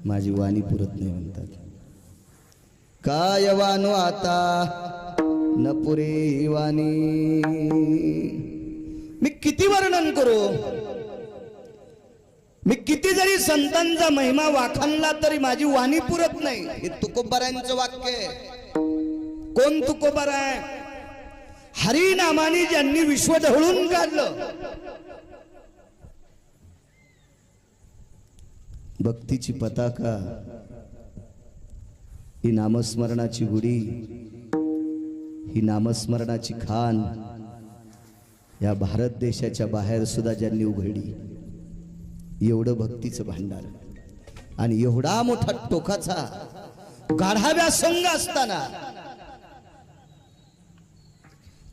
माझी वाणी पुरत नाही म्हणतात. काय वानो आता न पुरे वाणी. मी किती वर्णन करू, मी किती जरी संतांचा महिमा वाखाणला तरी माझी वाणी पुरत नाही. हे तुकोबारांचं वाक्य आहे. कोण तुकोबार आहे? हरी नामाने ज्यांनी विश्व ढवळून काढलं. भक्तीची पताका ही नामस्मरणाची गुढी, ही नामस्मरणाची खान या भारत देशाच्या बाहेर सुद्धा ज्यांनी उघडली. एवढं भक्तीचं भांडार आणि एवढा मोठा टोकाचा गाढा व्यासंग असताना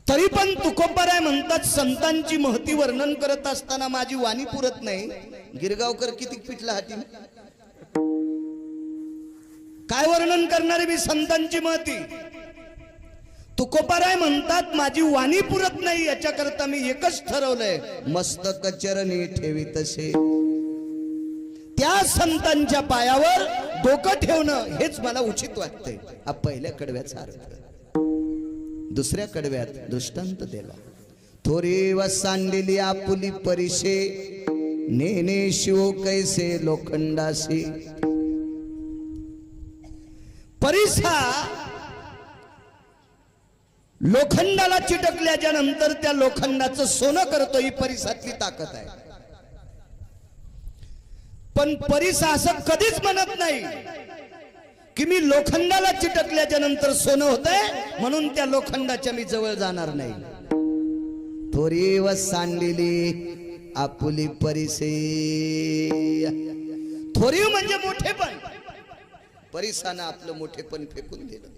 तरी पण तुकोबाराय म्हणतात संतांची महती वर्णन करत असताना माझी वाणी पुरत नाही. गिरगावकर किती पिटला हाती. काय वर्णन करणारे मी संतांची महती. तुकोबाराय म्हणतात माझी वाणी पुरत नाही. याच्याकरता मी एकच ठरवलंय, मस्तक चरणी ठेवी तसे. त्या संतांच्या पायावर डोकं ठेवणं हेच मला उचित वाटतंय. हा पहिल्या कडव्याचा अर्थ. दुसऱ्या कडव्यात दृष्टांत दिला. थोरी व सांडिली आपुली परिशे, नेने शिव कैसे लोखंडाशी. परिसा लोखंडाला चिटकल्याच्या नंतर त्या लोखंडाचं सोनं करतो. ही परिसातली ताकद आहे. पण परिसा असं कधीच म्हणत नाही की मी लोखंडाला चिटकल्याच्या नंतर सोनं होतंय म्हणून त्या लोखंडाच्या मी जवळ जाणार नाही. थोरी व सांडलेली आपुली परिसे. थोरी म्हणजे मोठेपण. परिसानं आपलं मोठेपण फेकून दिलं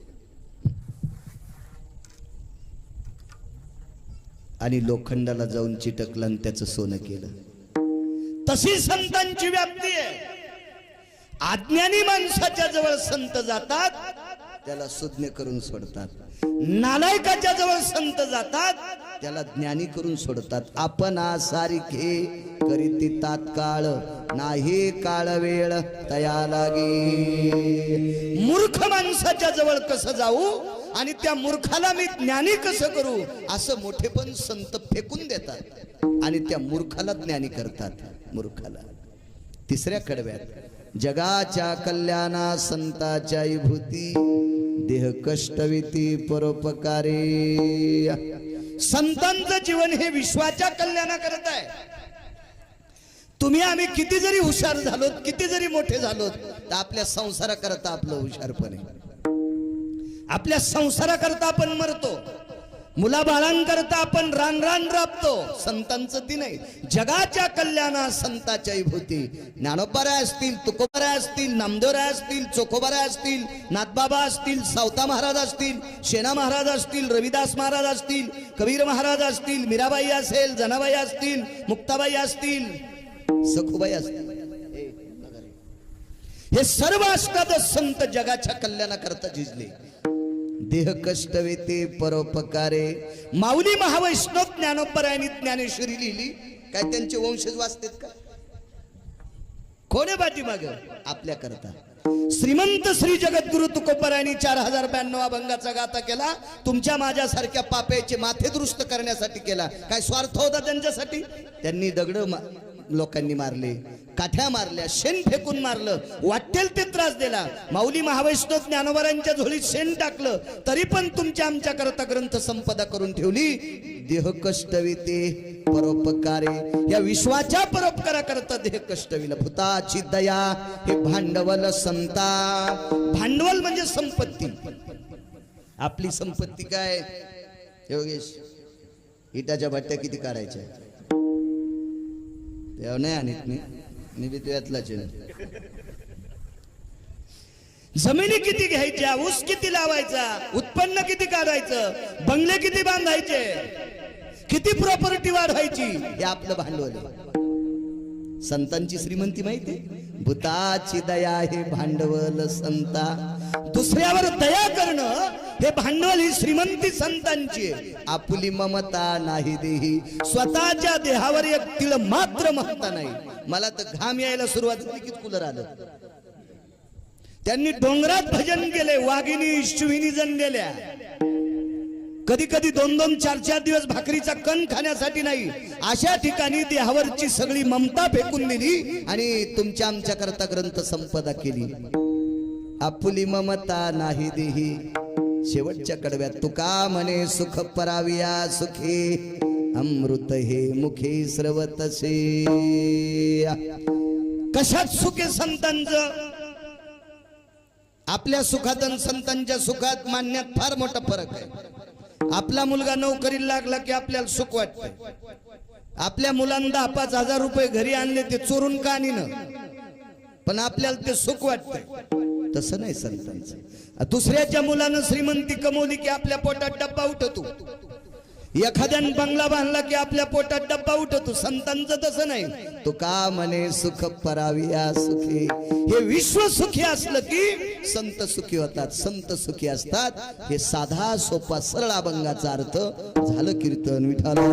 आणि लोखंडाला जाऊन चिटकलं आणि त्याचं सोनं केलं. तशी संतांची व्याप्ती आहे. अज्ञानी माणसाच्या जवळ संत जातात, त्याला सुज्ञ करून सोडतात. नालायकाच्या जवळ संत जातात, त्याला ज्ञानी करून सोडतात. आपण सारिखे करीती तात्काळ, नाही काळ वेळ तया लागे. मूर्ख माणसाच्या जवळ कसं जाऊ आणि त्या मूर्खाला मी ज्ञानी कसं करू, असं मोठेपण संत फेकून देतात आणि त्या मूर्खाला ज्ञानी करतात. मूर्खाला. तिसऱ्या कडव्यात जगाच्या कल्याणा संताच्या विभूती, देह कष्टविती परोपकारे. संतांचं जीवन हे विश्वाच्या कल्याणा करत आहे. तुम्ही आम्ही किती जरी हुशार झालोत, किती जरी मोठे झालोत, तर आपल्या संसाराकरता आपलं हुशारपण आहे. आपल्या संसाराकरता आपण मरतो, मुलाबाळांकरता आपण रान रान राबतो. संतांचं ती नाही. जगाच्या कल्याणा संताच्या विभूती. ज्ञानोबाराय असतील, तुकोबाराय असतील, नामदेवराय असतील, चोखोबाराय असतील, नाथबाबा असतील, सावता महाराज असतील, शेना महाराज असतील, रविदास महाराज असतील, कबीर महाराज असतील, मीराबाई असेल, जनाबाई असतील, मुक्ताबाई असतील, सखुबाई असतील, हे सर्व अष्टादश संत जगाच्या कल्याणाकरता झिजले. देह कष्टवेते परोपकारे. माऊली महावैष्णव ज्ञानोबारायांनी ज्ञानेश्वरी लिहिली. काय त्यांचे वंशज वाचतात का? कोणे पाठीमाग? आपल्या करता. श्रीमंत श्री जगद्गुरु तुकोबारायांनी 4092 अभंगाचा गाथा केला. तुमच्या माझ्यासारख्या पाप्याचे माथे दुरुस्त करण्यासाठी केला. काय स्वार्थ होता त्यांच्यासाठी? त्यांनी दगड लोकांनी मारले, काठ्या मारल्या, शेण फेकून मारलं, वाटेल ते त्रास दिला. माऊली महावैष्णव ज्ञानोबारांच्या झोळीत शेण टाकलं, तरी पण तुमच्या आमच्या करता ग्रंथ संपदा करून ठेवली. देह कष्टविते परोपकारे. या विश्वाच्या परोपकारा करता देह कष्टविला. भूताची दया हे भांडवल संता. भांडवल म्हणजे संपत्ती. आपली संपत्ती काय योगेश? इटाच्या भट्ट्या किती काढायच्या? नाही आणत मी बी त्यातलाच. जमिनी किती घ्यायच्या, ऊस किती लावायचा, उत्पन्न किती काढायचं, बंगले किती बांधायचे, किती प्रॉपर्टी वाढवायची, हे आपलं भांडवल आहे. संतांची श्रीमंती माहिती. भूताची दया हे भांडवल संता. दुसऱ्यावर दया करणं हे भांडवल, ही श्रीमंती संतांची आहे. आपुली ममता नाही देही. स्वतःच्या देहावर एक तिळ मात्र महत्ता नाही. मला तर घाम यायला सुरुवात झाली की कूलर आलं. त्यांनी डोंगरात भजन केले, वाघिणी शिविनी जण गेल्या, कधी कधी 2-2 4-4 दिवस भाकरीचा कण खाण्यासाठी नाही, अशा ठिकाणी देहावरची सगळी ममता फेकून दिली आणि तुमच्या आमच्या करता ग्रंथ संपदा केली. आपुली ममता नाही देही. शेवटच्या कडव्यात तुका म्हणे सुख पराविया सुखी, अमृत हे मुखे स्रवतसे. कशात सुखे संतांचं? आपल्या सुखात आणि संतांच्या सुखात मानण्यात फार मोठा फरक आहे. आपला मुलगा नोकरीला लागला की आपल्याला सुख वाटतं. आपल्या मुलांना 10-5 हजार रुपये घरी आणले ते चोरून का आणीन, पण आपल्याला ते सुख वाटतंय. तसं नाही संतांचं. दुसऱ्याच्या मुलानं श्रीमंती कमवली की आपल्या पोटात डब्बा उठतो, एखाद्यानं बंगला बांधला की आपल्या पोटात डब्बा उठतो. संतांचं तसं नाही. तो का म्हणे सुख पराविया सुखी. हे विश्व सुखी असलं की संत सुखी होतात, संत सुखी असतात. हे साधा सोपा सरळ अभंगाचा अर्थ झालं. कीर्तन विठाला.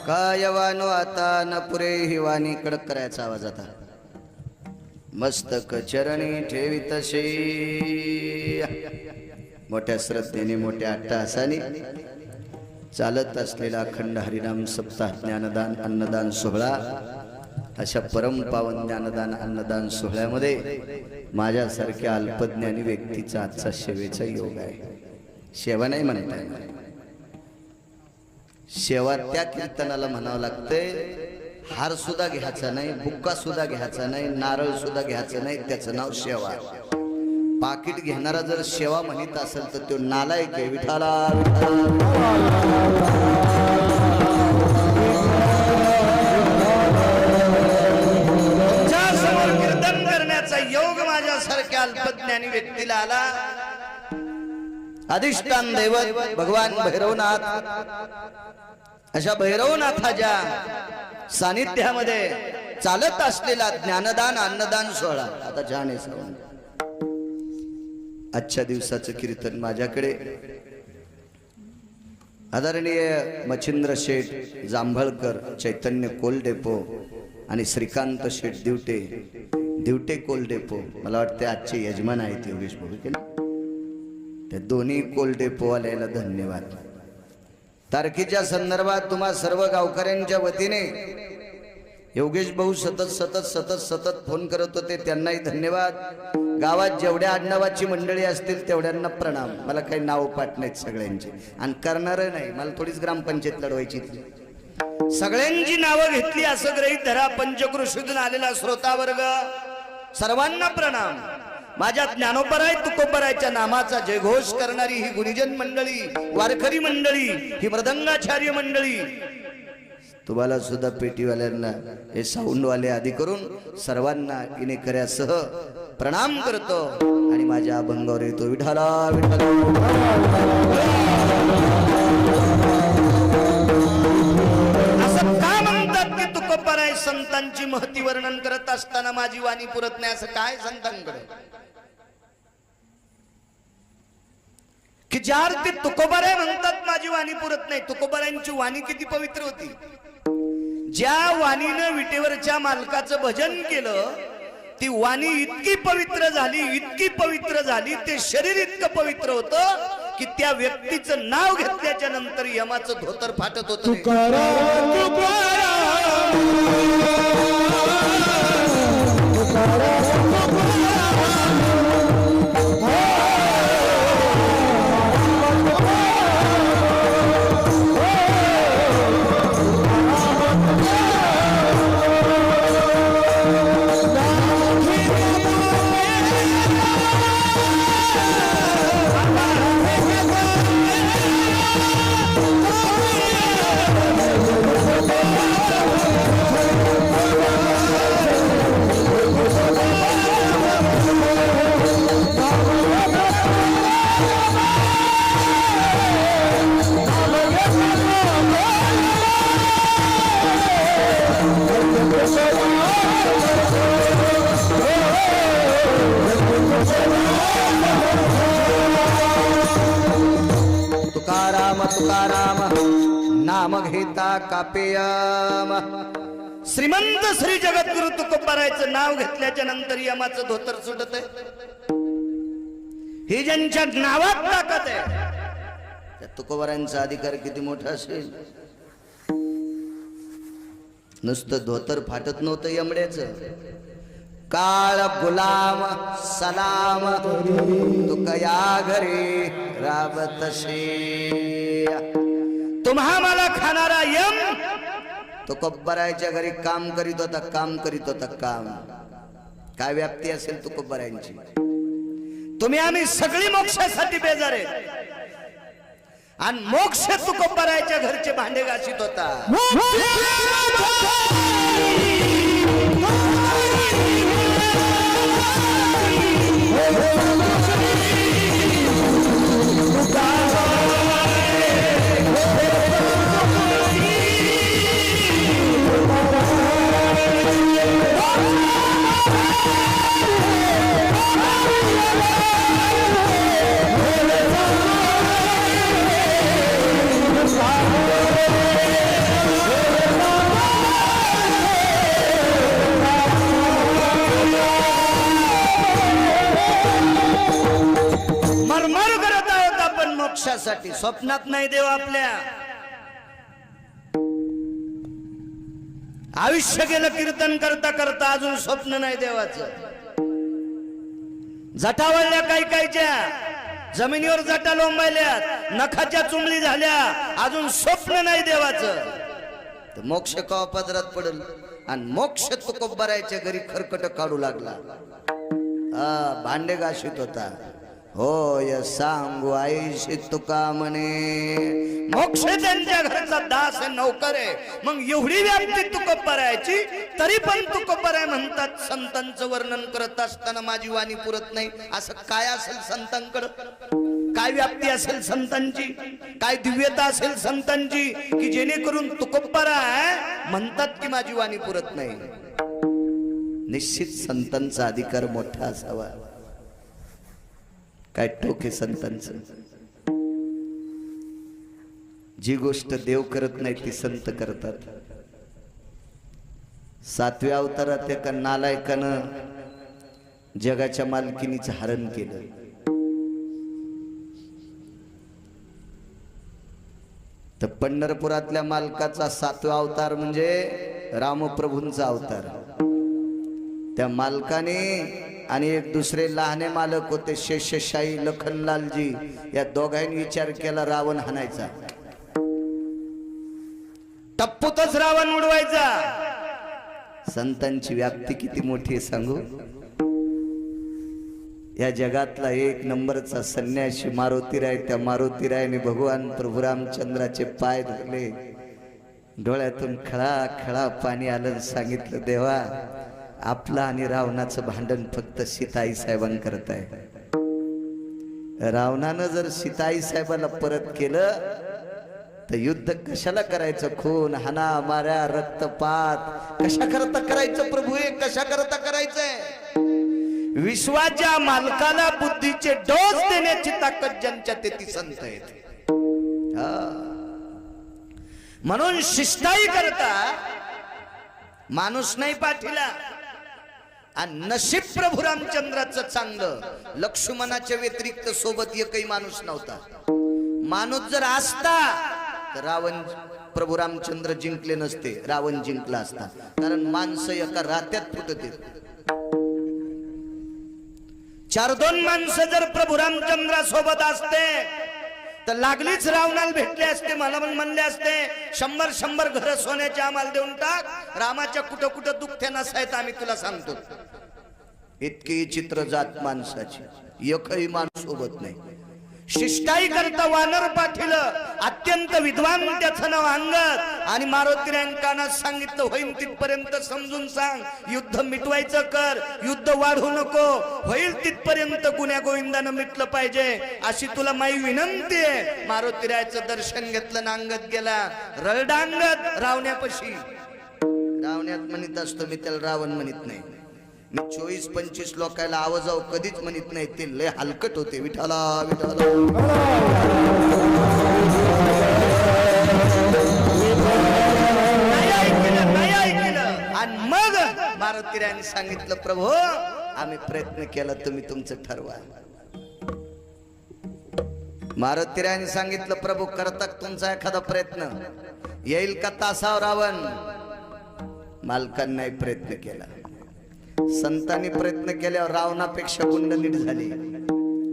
कायवानो आता न पुरे ही वाणी. कडक करायचा आवाज आता. मस्तक चरणी ठेवितसे. मोठ्या श्रद्धेने मोठ्या अट्टहासाने चालत असलेला अखंड हरिनाम सप्ताह ज्ञानदान अन्नदान सोहळा. अशा परम पावन ज्ञानदान अन्नदान सोहळ्यामध्ये माझ्यासारख्या अल्पज्ञानी व्यक्तीचा आजचा सेवेचा योग आहे. सेवा नाही म्हणताय, सेवा त्या कीर्तनाला म्हणावं लागतंय. हार सुद्धा घ्यायचा नाही, बुक्का सुद्धा घ्यायचा नाही, नारळ सुद्धा घ्यायचं नाही. त्याचं नाव सेवा. पाकिट घेणारा जर सेवा म्हणत असेल तर तो नालायक आहे. विठाला समोर कीर्तन करण्याचा योग माझ्यासारख्या अल्पज्ञानी व्यक्तीला आला. अधिष्ठान दैवत भगवान भैरवनाथ, अशा भैरवनाथाच्या सानिध्यामध्ये चालत असलेला ज्ञानदान अन्नदान सोहळा. आता छान आहे. आजच्या दिवसाचं कीर्तन माझ्याकडे आदरणीय मच्छिंद्र शेठ जांभळकर, चैतन्य कोलडेपो आणि श्रीकांत शेठ दिवटे कोलडेपो. मला वाटते आजचे यजमान आहेत योगेश भाऊ की ना. त्या दोन्ही कोलडेपोवाल्याला धन्यवाद. तारखेच्या संदर्भात तुम्हा सर्व गावकऱ्यांच्या वतीने योगेश भाऊ सतत फोन करत होते, त्यांनाही धन्यवाद. गावात जेवढ्या आडनावाची मंडळी असतील तेवढ्यांना प्रणाम. मला काही नाव पाठ नाहीत सगळ्यांचे, आणि करणार नाही. मला थोडीच ग्रामपंचायत लढवायची. सगळ्यांची नावं घेतली असं गृहीत धरा. पंचकृषीतून आलेला श्रोता वर्ग सर्वांना प्रणाम. माझ्या ज्ञानोबराय तुकोबरायच्या नामाचा जयघोष करणारी ही गुरुजन मंडळी, वारकरी मंडळी, ही मृदंगाचार्य मंडळी, तुम्हाला सुद्धा पेटीवाल्यांना, हे साऊंडवाले आदी करून सर्वांना इनेकऱ्यासह प्रणाम करतो आणि माझ्या अभंगावर येतो. विठाला विठाला. असं का म्हणतात की तुकोबराय संतांची महती वर्णन करत असताना माझी वाणी पुरत नाही? असं काय संतांकडे की ज्यार ते तुकोबराय म्हणतात माझी वाणी पुरत नाही? तुकोबरायांची वाणी किती पवित्र होती. ज्या वाणीनं विटेवरच्या मालकाचं भजन केलं ती वाणी इतकी पवित्र झाली, इतकी पवित्र झाली, ते शरीर इतकं पवित्र होतं की त्या व्यक्तीचं नाव घेतल्याच्या नंतर यमाचं धोतर फाटत होतं. तुकाराम नाम घेता कापेयम. श्रीमंत श्री जगद्गुरु तुकोबारायचं नाव घेतल्याच्या नंतर यमाचं धोतर सुटत आहे. ही ज्यांच्या नावात ताकद आहे त्या तुकोबारायांचा अधिकार किती मोठा असेल. नुसतं धोतर फाटत नव्हतं यमड्याचं. काळ गुलाम सलाम तुकया घरी राबतसे. तुम्हा मला खाणारा यम तुकोबारायच्या घरी काम करीत होता. काम काय व्याप्ती असेल तुकोबारायांची. तुम्ही आम्ही सगळी मोक्षासाठी बेजार आहे आणि मोक्ष तुकोबारायच्या घरचे भांडे घासीत होता. मोक्षासाठी स्वप्नात नाही देव आपल्या. आयुष्य गेलं कीर्तन करता करता अजून स्वप्न नाही देवाचं. जटावळल्या काही कायच्या जमिनीवर जटा लोंबायल्यात नखाच्या चुंबली झाल्या अजून स्वप्न नाही देवाचं. तर मोक्ष कवा पदरात पडल. आणि मोक्ष तुकोबारायच्या घरी खरकट काढू लागला. भांडे घाशीत होता. होय सांगू आईशी तुका म्हणे मोक्ष त्यांच्या घरचा दास आहे नौकर आहे. मग एवढी व्याप्ती तुकोबारायची तरी पण तुकोबाराय म्हणतात संतांचं वर्णन करत असताना माझी वाणी पुरत नाही. असं काय असेल संतांकडं. काय व्याप्ती असेल संतांची. काय दिव्यता असेल संतांची की जेणेकरून तुकोबाराय म्हणतात की माझी वाणी पुरत नाही. निश्चित संतांचा अधिकार मोठा असावा. काय टोके संतांचं. जी गोष्ट देव करत नाही ती संत करतात. 7व्या अवतारात एका नालायकानं जगाच्या मालकिनीचं हरण केलं. तर पंढरपुरातल्या मालकाचा 7वा अवतार म्हणजे रामप्रभूंचा अवतार. त्या मालकाने आणि एक दुसरे लहाने मालक होते शेषशाही लखनलालजी. या दोघांनी विचार केला रावण हाणायचा. टप्पूतच रावण उडवायचा. संतांची व्याप्ती किती मोठी आहे सांगू. या जगातला एक नंबरचा संन्यासी मारुतीराय. त्या मारुतीरायने भगवान प्रभू रामचंद्राचे पाय धरले. डोळ्यातून खळा खळा पाणी आलं. सांगितलं देवा आपला आणि रावणाचं भांडण फक्त सीताई साहेबांकरता आहे. रावणानं जर सीताई साहेबाला परत केलं तर युद्ध कशाला करायचं. खून हाना माऱ्या रक्तपात कशा करता करायचं प्रभू. हे कशा करता करायचंय. विश्वाच्या मालकाला बुद्धीचे डोस देण्याची ताकद ज्यांच्या ते संत आहेत. म्हणून शिष्टाई करता माणूस नाही पाठीला. आणि नशीब प्रभू रामचंद्राचं चांगलं लक्ष्मणाच्या व्यतिरिक्त सोबत एकही माणूस नव्हता. माणूस जर असता तर रावण प्रभू रामचंद्र जिंकले नसते. रावण जिंकला असता. कारण माणसं एका रात्यात फुटत येत. 4-2 माणसं जर प्रभू रामचंद्रा सोबत असते तर लागलीच रावणाला भेटले असते. मला पण म्हणले असते 100 घर सोन्याचे आम्हाला देऊन टाक. रामाच्या कुठं कुठं दुःख नसायचं आम्ही तुला सांगतो. इतकी चित्र जात माणसाची. एकही माणूस सोबत नाही. शिष्टाई करता वानर पाठीलं. अत्यंत विद्वान त्याचं नाव अंगद. आणि मारुतीरायकांना सांगितलं होईल तिथपर्यंत समजून सांग. युद्ध मिटवायचं कर. युद्ध वाढवू नको. होईल तिथपर्यंत गुन्ह्या गोविंदानं मिटलं पाहिजे अशी तुला माई विनंती आहे. मारुतीरायचं दर्शन घेतलं ना अंगद गेला. रडा अंगद रावण्यापाशी. रावण्यात म्हणत असतो मी त्याला रावण म्हणत नाही. मी 24-25 लोकायला आवाजाव कधीच म्हणत नाही. ते लय हलकट होते. विठाला विठाला आणि मग मारुतीरायाने सांगितलं प्रभू आम्ही प्रयत्न केला तुम्ही तुमचं ठरवा. मारुतीरायाने सांगितलं प्रभू करता तुमचा एखादा प्रयत्न येईल का तासावर रावण. मालकांनी नाही प्रयत्न केला. संतांनी प्रयत्न केल्यावर रावणापेक्षा गुंड नीट झाली.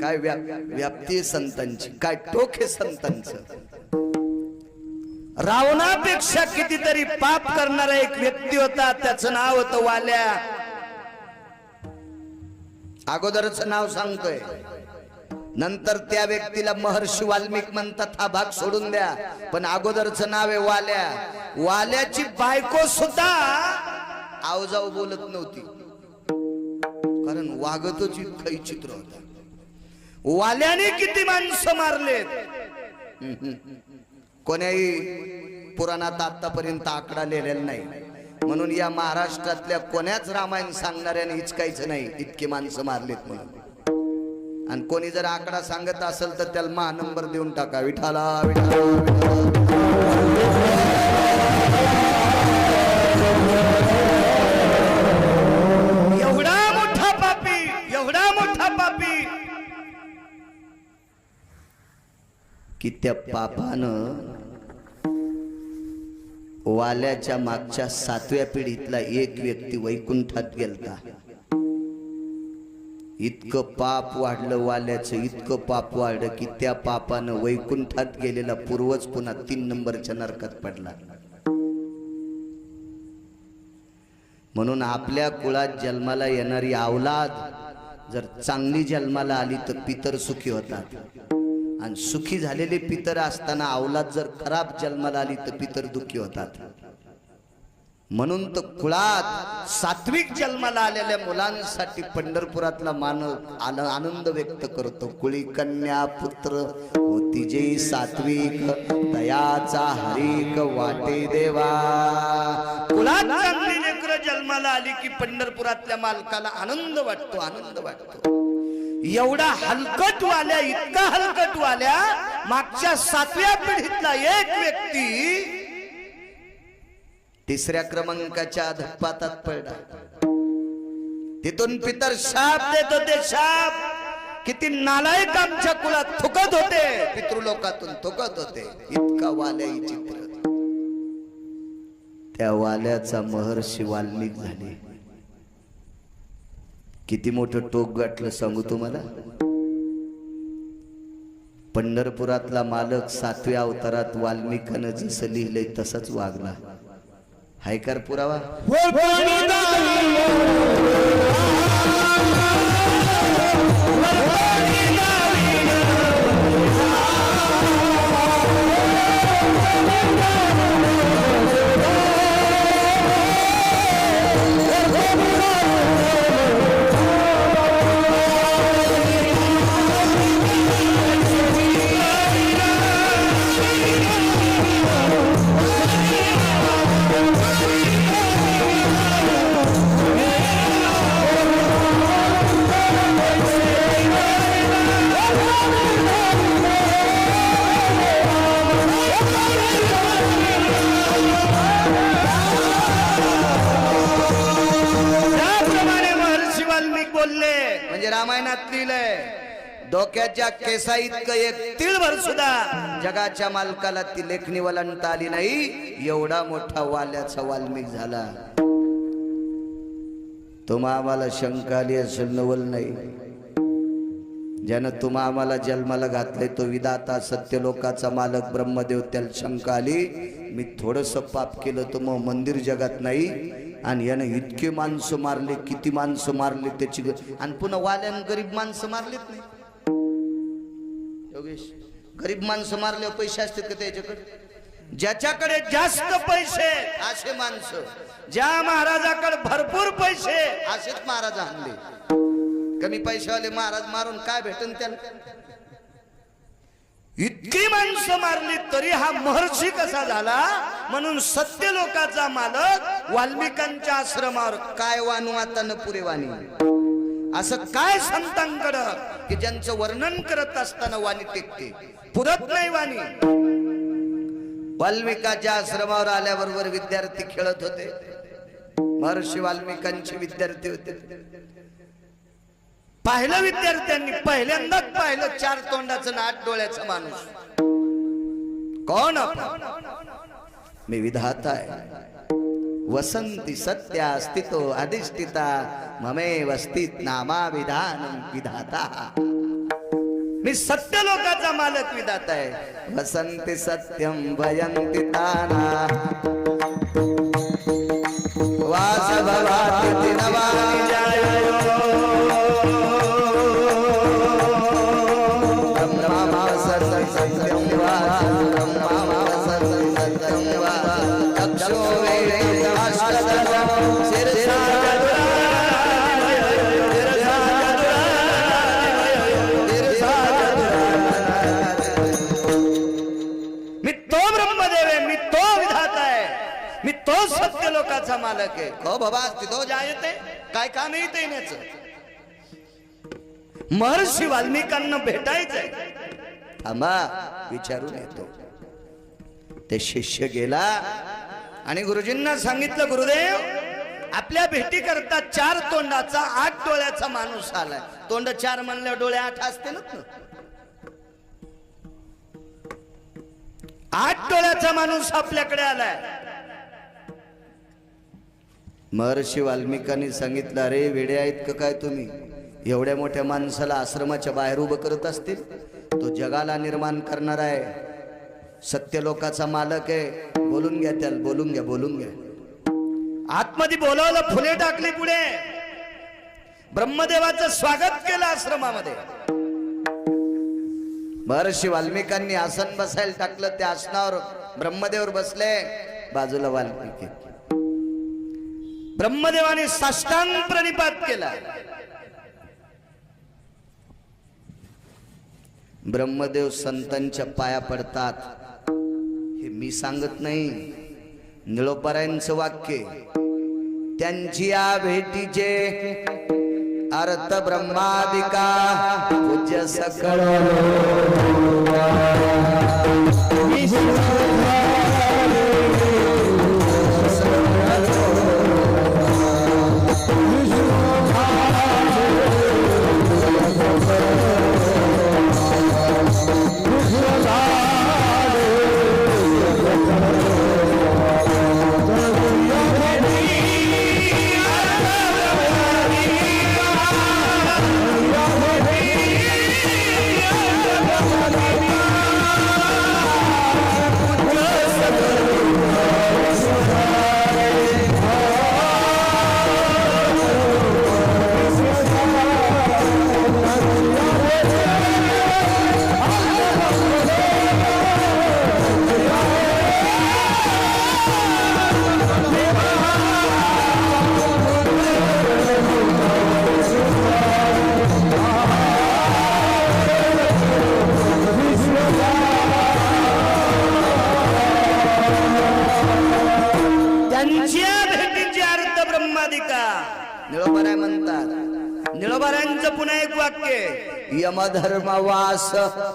काय व्याप्ती संतांची, काय टोक आहे संतांचं. रावणापेक्षा कितीतरी पाप करणारा एक व्यक्ती होता, त्याचं नाव होतं वाल्या. अगोदरच नाव सांगतोय, नंतर त्या व्यक्तीला महर्षी वाल्मिक म्हणतात, हा भाग सोडून द्या. पण अगोदरच नाव आहे वाल्या. वाल्याची बायको सुद्धा आवजाऊ बोलत नव्हती, कारण वागतच इतका चित्र होता. वाल्याने किती माणसं मारलेत कोण्याही पुराणात आतापर्यंत आकडा लिहिलेला नाही. म्हणून या महाराष्ट्रातल्या कोण्याच रामायण सांगणाऱ्याने हिचकायचं नाही इतके माणसं मारलेत म्हणून. आणि कोणी जर आकडा सांगत असेल तर त्याला महानंबर देऊन टाका. विठाला विठाला एवढा मोठा पापी, एवढा मोठा पापी की त्या पापानं वाल्याच्या मागच्या 7व्या पिढीतला एक व्यक्ती वैकुंठात गेलता. इतकं पाप वाढलं वाल्याचं, इतकं पाप वाढलं की त्या पापानं वैकुंठात गेलेला पूर्वज पुन्हा 3 नंबरच्या नरकात पडला. म्हणून आपल्या कुळात जन्माला येणारी अवलाद जर चांगली जन्माला आली तर पितर सुखी होतात. आणि सुखी झालेले पितर असताना अवलाद जर खराब जन्माला आली तर पितर दुःखी होतात. म्हणून तर कुळात सात्विक जन्माला आलेल्या मुलांसाठी पंढरपुरातला मानव आनंद व्यक्त करतो. कुळी कन्या पुत्र होती जे सात्विक, दयाचा हरीक वाटे देवा. कुळात चांगली लेकरं जन्माला आली की पंढरपुरातल्या मालकाला आनंद वाटतो, आनंद वाटतो. एवढा हलकट वाल्या, इतका हलकट वाल्या, मागच्या 7व्या पिढीतला एक व्यक्ती 3ऱ्या क्रमांकाच्या धप्पातात पडला. तिथून पितर शाप देत होते, शाप. किती नालायक आमच्या कुळात थुकत होते, पितृलोकातून थुकत होते. इतका वाल्या चित्र. त्या वाल्याचा महर्षी वाल्मिक झाले. किती मोठं टोक गाठलं सांगू तुम्हाला. पंढरपुरातला मालक 7व्या अवतारात वाल्मिकानं जसं लिहिलंय तसंच वागला. हायकार पुरावा. म्हणजे रामायणात लिहिलंय, डोक्याच्या केसा इतकं एक तिळभर सुद्धा जगाच्या मालकाला ती लेखणी वलंता आली नाही. एवढा मोठा वाल्याचा वाल्मिक झाला. तुम्हा आम्हाला शंका आली असेल, नवल नाही. ज्यानं तुम्हा आम्हाला जन्माला घातले तो विधाता सत्यलोकाचा मालक ब्रह्मदेव, त्याला शंका आली मी थोडस पाप केलं तर मग मंदिर जगात नाही. आणि यानं इतके माणसं मारले, किती माणसं मारले त्याची. आणि पुन्हा वाल्यानं गरीब माणसं मारलेत नाही. योगेश, गरीब माणसं मारल्यावर पैसे असतात का त्याच्याकडे? ज्याच्याकडे जास्त पैसे असे माणसं, ज्या महाराजाकडे भरपूर पैसे असेच महाराज आणले. कमी पैशावाले महाराज मारून काय भेटन त्याला? इतकी माणसं मारली तरी हा महर्षी कसा झाला? म्हणून सत्य लोकाचा मालक वाल्मिकांच्या आश्रमावर काय वानू आता न पुरे वाणी. असं काय संतांकडं की ज्यांचं वर्णन करत असताना वाणी टेकते, पुरत नाही वाणी. वाल्मिकाच्या आश्रमावर आल्याबरोबर विद्यार्थी खेळत होते. महर्षी वाल्मिकांचे विद्यार्थी होते. पाहिलं विद्यार्थ्यांनी, पहिल्यांदाच पाहिलं 4 तोंडाचं आणि 8 डोळ्याचं माणूस. कोण आपण? मी विधाता आहे. वसंती सत्या स्थितो अधिष्ठिता ममे वस्तित नामा विधान विधाता. मी सत्य लोकाचा मालक विधाता आहे. वसंती सत्यम भयंती ताना वास भवाति नवानि जायो ब्रह्मा सत्यं सत्यं वा ब्रह्मा सत्यं सत्यं वा चक्षो वेदाश्रदं शिरसा सत्य लोकाचा मालक आहे. हो बाबा तिथं जायते काय काम येते येण्याचं. महर्षी वाल्मिकांना भेटायचंय. थांबा विचारून येतो. ते शिष्य गेला आणि गुरुजींना सांगितलं, गुरुदेव आपल्या भेटी करता 4 तोंडाचा 8 डोळ्याचा माणूस आलाय. तोंड 4 म्हणल्या डोळे 8 असते ना. 8 डोळ्याचा माणूस आपल्याकडे आलाय. महर्षी वाल्मिकांनी सांगितलं, अरे वेडे आहेत का काय तुम्ही? एवढ्या मोठ्या माणसाला आश्रमाच्या बाहेर उभं करत असतील? तो जगाला निर्माण करणार आहे, सत्य लोकाचा मालक आहे. बोलून घ्या त्याला, बोलून घ्या, बोलून घ्या. आतमध्ये बोलावलं, फुले टाकली पुढे. ब्रह्मदेवाचं स्वागत केलं आश्रमामध्ये. महर्षी वाल्मिकांनी आसन बसायला टाकलं. त्या आसनावर ब्रह्मदेव बसले, बाजूला वाल्मिकी. ब्रह्मदेवाने साष्टांग प्रणिपात केला. ब्रह्मदेव संतांच्या पाया पडतात. हे मी सांगत नाही, निळोपरायांचं वाक्य. त्यांची या भेटीचे अर्थ ब्रह्मादिका पूज्य सकळ निळोबाराय म्हणतात. निळोबारायांचं पुन्हा एक वाक्य, यमधर्म वास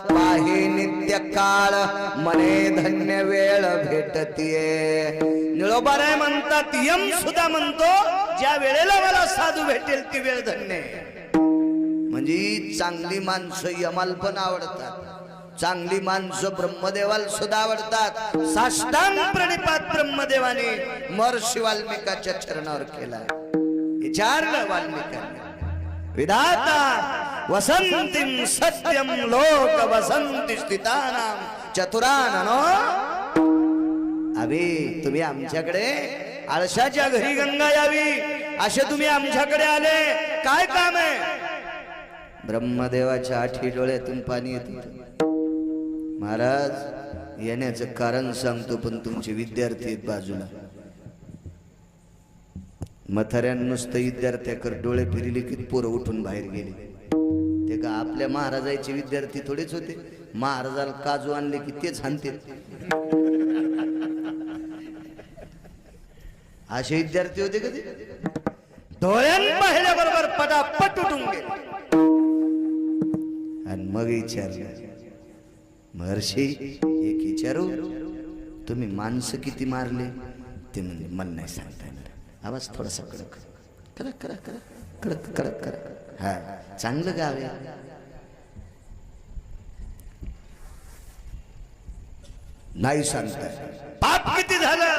पाहे नित्य काळ मने धन्य वेळ भेटतीये. निळोबाराय म्हणतात, यम सुद्धा म्हणतो ज्या वेळेला मला साधू भेटेल ती वेळ धन्य. म्हणजे चांगली माणसं यमाल पण आवडतात, चांगली माणसं ब्रह्मदेवाला सुद्धा आवडतात. साष्टांग प्रणिपात ब्रह्मदेवाने महर्षी वाल्मिकाच्या चरणावर केला. विचारलं वाल्मिकांनी, विधाता वसंतीं सत्यम लोक वसंती स्थितानां चतुराननो. अबे तुम्ही आमच्याकडे आळशाच्या घरी गंगा यावी असे तुम्ही आमच्याकडे आले, काय काम आहे? ब्रह्मदेवाच्या 8 डोळ्यातून पाणी येत होतं. महाराज येण्याचं कारण सांगतो, पण तुमचे विद्यार्थी आहेत बाजूला. मथाऱ्यान नुसतं विद्यार्थ्याकर डोळे फिरले की पोरं उठून बाहेर गेले. ते का आपल्या महाराजाचे विद्यार्थी थोडेच होते? महाराजाला काजू आणले की तेच हाणते. असे विद्यार्थी होते का ते? डोळ्यान पाहिल्याबरोबर पटापट उठून गेले. आणि मग विचारलं, महर्षी एक विचारू, तुम्ही माणसं किती मारले? ते म्हणजे मला नाही सांगता येणार. आवाज थोडासा कडक कडक कडक कडक कडक कडक. हा, चांगलं गाव आहे. नाही सांगताय पाप किती झालं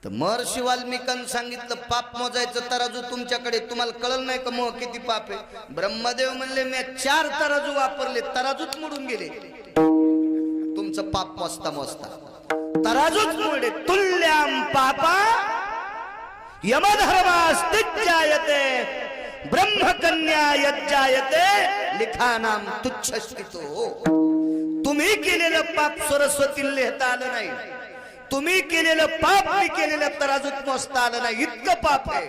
तर महर्षी वाल्मिकांनी सांगितलं पाप मोजायचं तराजू तुमच्याकडे, तुम्हाला कळलं नाही का मग किती पाप आहे. ब्रह्मदेव म्हणले मी 4 तराजू वापरले, तराजूच मोडून गेले. तुमचं पाप मोजता मोजता तराजूच मोडले. तुल्याम पापा यमधर्मास्तिजायते ब्रह्मकन्या यज्जायते लिखानाम तुच्छस्थितो. तुम्ही केलेलं पाप सरस्वतीला लिहिता आलं नाही, तुम्ही केलेलं पाप मी केलेलं तराजूत मोजता आलं नाही, इतकं पाप आहे.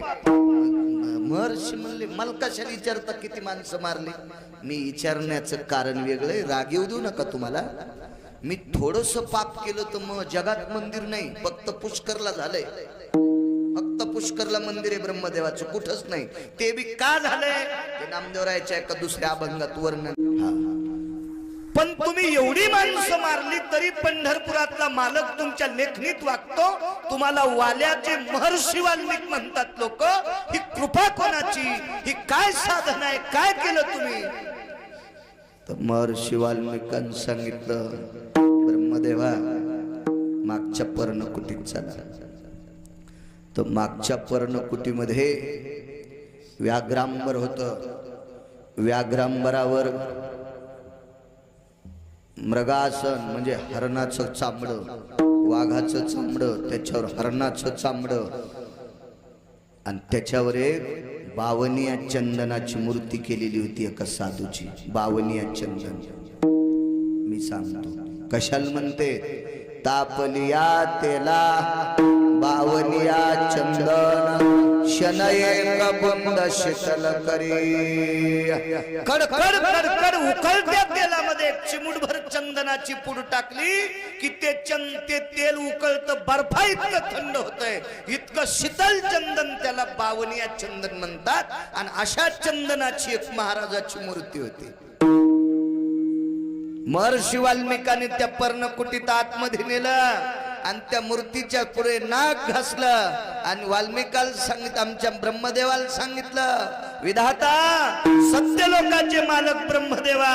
महर्षी म्हणले मला कशाला विचारता किती माणसं मारली. मी विचारण्याचं कारण वेगळं, राग येऊ देऊ नका तुम्हाला. मी थोडस पाप केलं तर मग जगात मंदिर नाही, फक्त पुष्करला झालंय. फक्त पुष्करला मंदिर आहे ब्रह्मदेवाचं, कुठंच नाही. ते बी का झालंय ते नामदेवरायाच्या एका दुसऱ्या अभंगात वर्णन. पण तुम्ही एवढी माणसं मारली तरी पंढरपुरातला मालक तुमच्या लेखणीत वागतो. तुम्हाला वाल्याचे महर्षी वाल्मिक म्हणतात लोक. ही कृपा कोणाची, ही काय साधना आहे, काय केलं तुम्ही. तर महर्षी वाल्मिकांनी सांगितलं ब्रह्मदेवा मागच्या पर्णकुटीत चला. तर मागच्या पर्णकुटीमध्ये व्याघ्रांबर होत. व्याघ्रांबरावर मृगासन म्हणजे हरणाचं चामडं, वाघाचं चामडं, त्याच्यावर हरणाचं चामडं आणि त्याच्यावर एक बावनिया चंदनाची मूर्ती केलेली होती एका साधूची. बावनिया चंदन मी सांगतो कशाला म्हणते. तापलिया तेला बावनिया चंदन शनये कबंद शीतल करी. कड कड कड कड उकळत्या तेलामध्ये एक चिमूटभर चंदनाची पूड टाकली की ते तेल उकळतं, बर्फा इतकं थंड होतंय. इतकं शीतल चंदन, त्याला बावनिया चंदन म्हणतात. आणि अशा चंदनाची एक महाराजाची मूर्ती होती. महर्षी वाल्मिकांनी त्या पर्णकुटीत आतमध्ये नेलं आणि त्या मूर्तीच्या पुढे नाक घासलं आणि वाल्मिकाला सांगितलं, आमच्या ब्रह्मदेवाला सांगितलं विधाता सत्य लोकांचे मालक ब्रह्मदेवा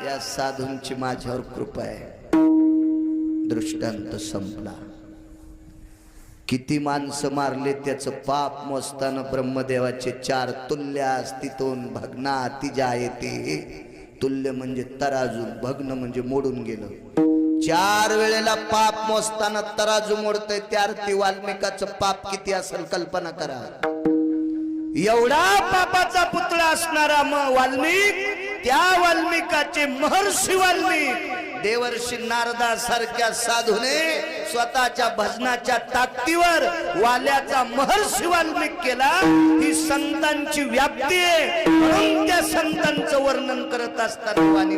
या साधूंची माझ्यावर कृपा आहे. दृष्टांत संपला. किती माणसं मारले त्याचं पाप मोजताना ब्रह्मदेवाचे 4 तुल्य अस्तित्वून भग्ना तिजायते. तुल्य म्हणजे तराजू, भग्न म्हणजे मोडून गेलं. 4 वेळेला पाप मोजताना तराजू मोडतय. त्यार्थी वाल्मिकाचं पाप किती असेल कल्पना करा. एवढा पापाचा पुतळा असणारा वाल्मिक, त्या वाल्मिकाचे महर्षी वाल्मिक देवर्षी नारदा सारख्या साधूने स्वतःच्या भजनाच्या ताकदीवर वाल्याचा महर्षी वाल्मिक केला. ही संतांची व्याप्ती आहे. म्हणून त्या संतांचं वर्णन करत असताना वाणी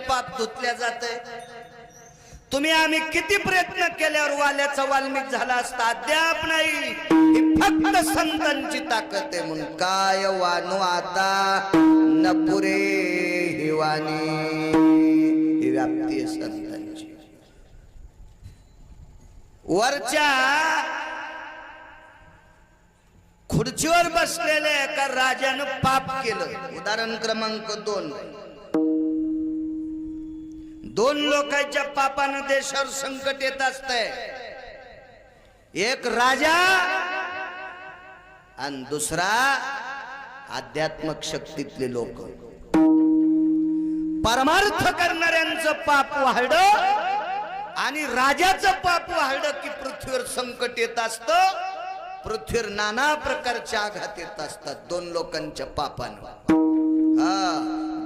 पाप धुतल्या जाते. तुम्ही आम्ही किती प्रयत्न केल्यावर वाल्याचा वाल्मिक झाला असता अद्याप नाही. ही फक्त संतांची ताकद आहे. म्हणून काय वानू आता न पुरे ही वाणी. व्याप्ती आहे संतांची. वरच्या खुर्चीवर बसलेल्या एका राजानं पाप केलं. उदाहरण क्रमांक 2. 2 लोकांच्या पापानं देशावर संकट येत असतंय. एक राजा आणि दुसरा आध्यात्मिक शक्तीतले लोक. परमार्थ करणाऱ्यांचं पाप वाढलं आणि राजाचं पाप वाढलं की पृथ्वीवर संकट येत असतं. पृथ्वीवर नाना प्रकारचे आघात येत असतात 2 लोकांच्या पापानं.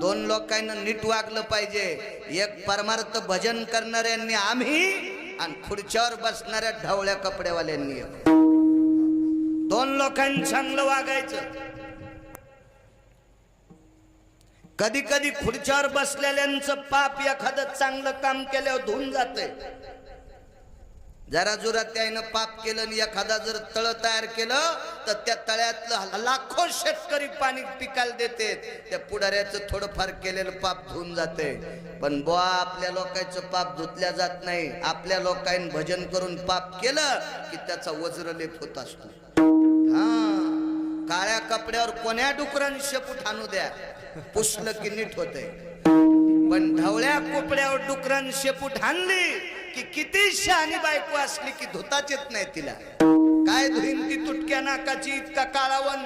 2 लोकांना नीट वागलं पाहिजे. एक परमार्थ भजन करणाऱ्यांनी आम्ही आणि खुर्च्यावर बसणाऱ्या ढवळ्या कपड्यावाल्यांनी. 2 लोकांनी चांगलं वागायचं. कधी कधी खुर्च्यावर बसलेल्यांचं पाप एखादं चांगलं काम केल्यावर धुवून जाते. जरा जोरात त्यानं पाप केलं आणि एखादा जर तळ तयार केलं तर त्या तळ्यातलं लाखो शेतकरी पाणी पिकायला देते. त्या पुढाऱ्याचं थोडंफार केलेलं पाप धुवून जाते. पण बुवा आपल्या लोकांचं पाप धुतल्या जात नाही. आपल्या लोकांनी भजन करून पाप केलं की त्याचा वज्रलेप होत असतो. काळ्या कपड्यावर कोण्या डुकरांनी शेपूट आणू द्या, पुसलं की नीट होते. पण ढवळ्या कोपड्यावर डुकरांनी शेपूट आणली की किती शहाणी बायको असली की धुताच येत नाही तिला. काय धुईन ती तुटक्या नाकाची, इतका काळावन,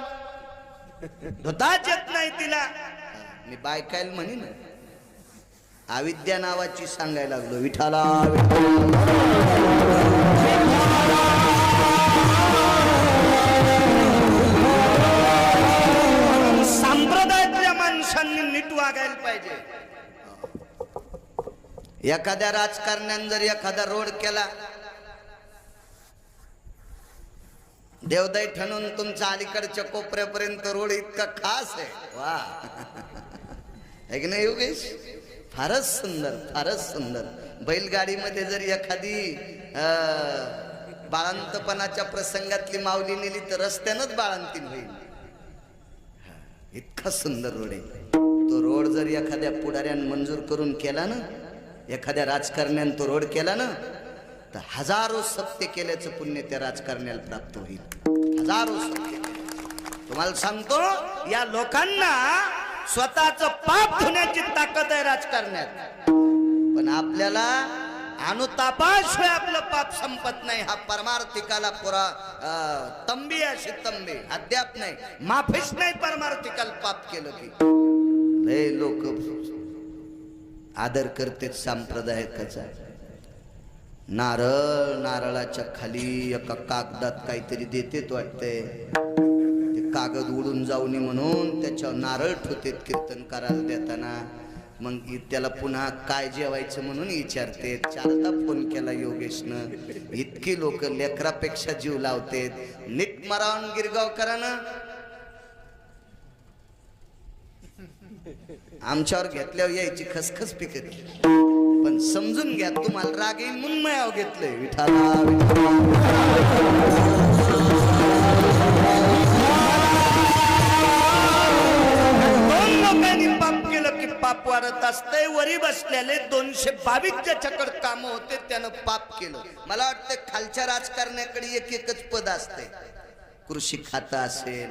धुताच येत नाही तिला. मी बायकायला म्हणीन अविद्या नावाची सांगायला लागलो. विठाला संप्रदायातल्या माणसांनी नीट वागायला पाहिजे. एखाद्या राजकारण्याने जर एखादा रोड केला, देवदाई ठणून तुमच्या अलीकडच्या कोपऱ्यापर्यंत रोड इतका खास आहे. वा है की नाही योगेश? फारच सुंदर, फारच सुंदर. बैलगाडीमध्ये जर एखादी बाळंतपणाच्या प्रसंगातली माऊली नेली तर रस्त्यानंच बाळंतीन होईल. इतका सुंदर रोड आहे तो. रोड जर एखाद्या पुढाऱ्यानं मंजूर करून केला ना, एखाद्या राजकारण्यानं तो रोड केला ना, तर हजारो सत्य केल्याचं पुण्य त्या राजकारण्याला प्राप्त होईल. हजारो सत्य. तुम्हाला सांगतो या लोकांना स्वतःच पाप धुण्याची ताकद आहे राजकारण्यात. पण आपल्याला अनुतापाशिवाय आपलं पाप संपत नाही. हा परमार्थिकाला पुरा तंबी अशी तंबी अद्याप नाही, माफीच नाही परमार्थिकाला पाप केलं की. लय लोक आदर करते संप्रदायाचा. नारळ, नारळाच्या खाली एका कागदात काहीतरी देतेत वाटतंय. ते कागद उडून जाऊ नये म्हणून त्याच्यावर नारळ ठेवतेत कीर्तन करायला देताना. मग त्याला पुन्हा काय जेवायचं म्हणून विचारते. 4दा फोन केला योगेशनं. इतकी लोक लेकरापेक्षा जीव लावतेत. नीट मरावून गिरगावकरानं आमच्यावर घेतल्यावर यायची खसखस पिकत. पण समजून घ्या, तुम्हाला राग येईल म्हणून मायाव घेतलंय. विठाला लोकांनी पाप केलं की पाप वाढत असतंय. वरी बसलेले 222 ज्याच्याकडे काम होते त्यानं पाप केलं. मला वाटतं खालच्या राजकारण्याकडे एकच पद असते. कृषी खातं असेल,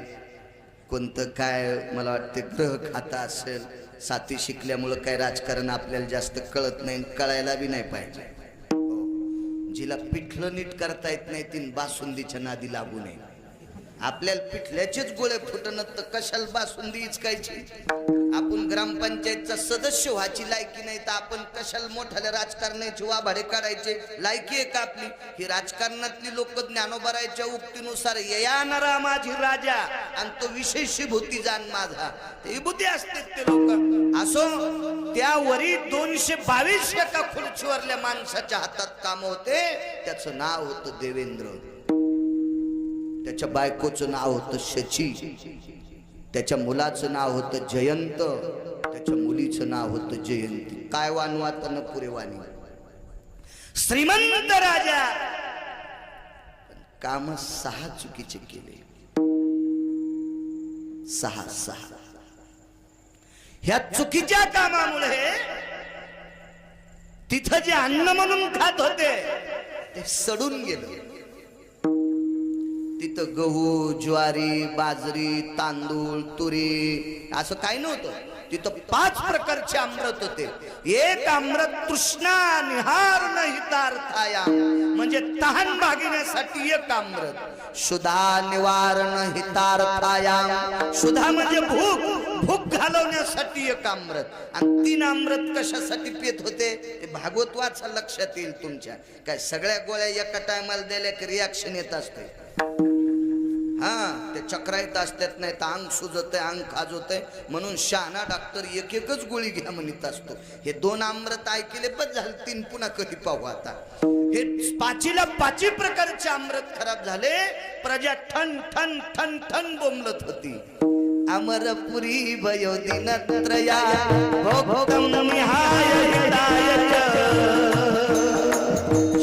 कोणतं काय मला वाटतं गृह खातं असेल. साथी शिकल्यामुळं काय राजकारण आपल्याला जास्त कळत नाही, कळायला बी नाही पाहिजे. जिला पिठलं नीट करता येत नाही तीन बासुंदीच्या नादी लागू नये. आपल्याला पिठल्याचेच गोळे फुटणं तर कशाला बासुंदी इचकायची. आपण ग्रामपंचायतचा सदस्य व्हायची लायकी नाही तर आपण कशाला मोठ्याला राजकारणाची वाभाडे काढायचे लायकी आहे का आपली? ही राजकारणातली लोक ज्ञानोबरायच्या उक्तीनुसार येणारा माझी राजा आणि तो विशेष भूती जाण माझा, ते भूती असते ते लोक. असो त्यावरी 222 एका खुर्चीवरल्या माणसाच्या हातात काम होते. त्याचं नाव होतं देवेंद्र, त्याच्या बायकोचं नाव होतं शची, त्याच्या मुलाचं नाव होतं जयंत, त्याच्या मुलीचं नाव होतं जयंती. काय वानवात न पुरेवानी. श्रीमंत राजा, काम 6 चुकीचे केले. 6 ह्या चुकीच्या कामामुळे तिथं जे अन्न म्हणून खात होते ते सडून गेलं. तिथं गहू, ज्वारी, बाजरी, तांदूळ, तुरी असं काही नव्हतं. तिथं 5 प्रकारचे अमृत होते. एक अमृत तृष्णा निहार हितार्थाया, म्हणजे तहान भागण्यासाठी एक अमृत. सुधा निवारण हितार्थाया, सुधा म्हणजे भूक घालवण्यासाठी एक अमृत. आणि 3 अमृत कशासाठी पित होते ते भागवत वाचा, लक्षात येईल तुमच्या. काय सगळ्या गोळ्या एका टायमाला दिल्या की रिॲक्शन येत असते. ते चक्रा येत असतात, नाही तर अंग सुजतंय, अंग खाजवतंय, म्हणून शहाणा डॉक्टर एकच गोळी घ्या म्हणत असतो. हे 2 अमृत ऐकले पण झाले, 3 पुन्हा कधी पाहू आता. हे 5 प्रकारचे अमृत खराब झाले. प्रजा ठन ठन ठन ठन बोंबलत होती. अमरपुरी भयो दिनत्रया भोक्तम निहाय हिताय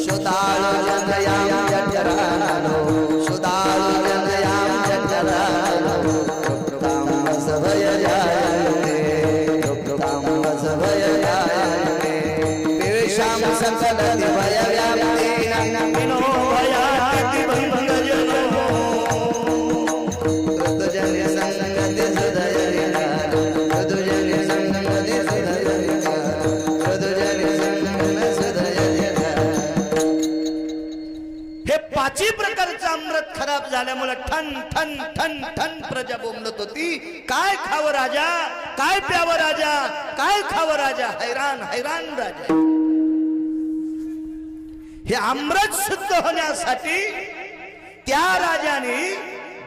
शोधाळ जनयाम जठरालो शोधाळ जनयाम जठरालो प्रभुताम वसभय जायते प्रभुताम वसभय जायते पेशाम सकल दिवय व्याप्ति विनो भयाति भंगजनो कृतजन संगति सदय कृतजन संगति सदय कृतजन संगति सदय. हे 5 प्रकारचं अमृत खराब झाल्यामुळे ठन ठन ठन ठन प्रजा बोंबलत होती. काय खावं राजा, काय प्यावं राजा, काय खावं राजा, हैराण हैराण राजा. हे अमृत शुद्ध होण्यासाठी त्या राजाने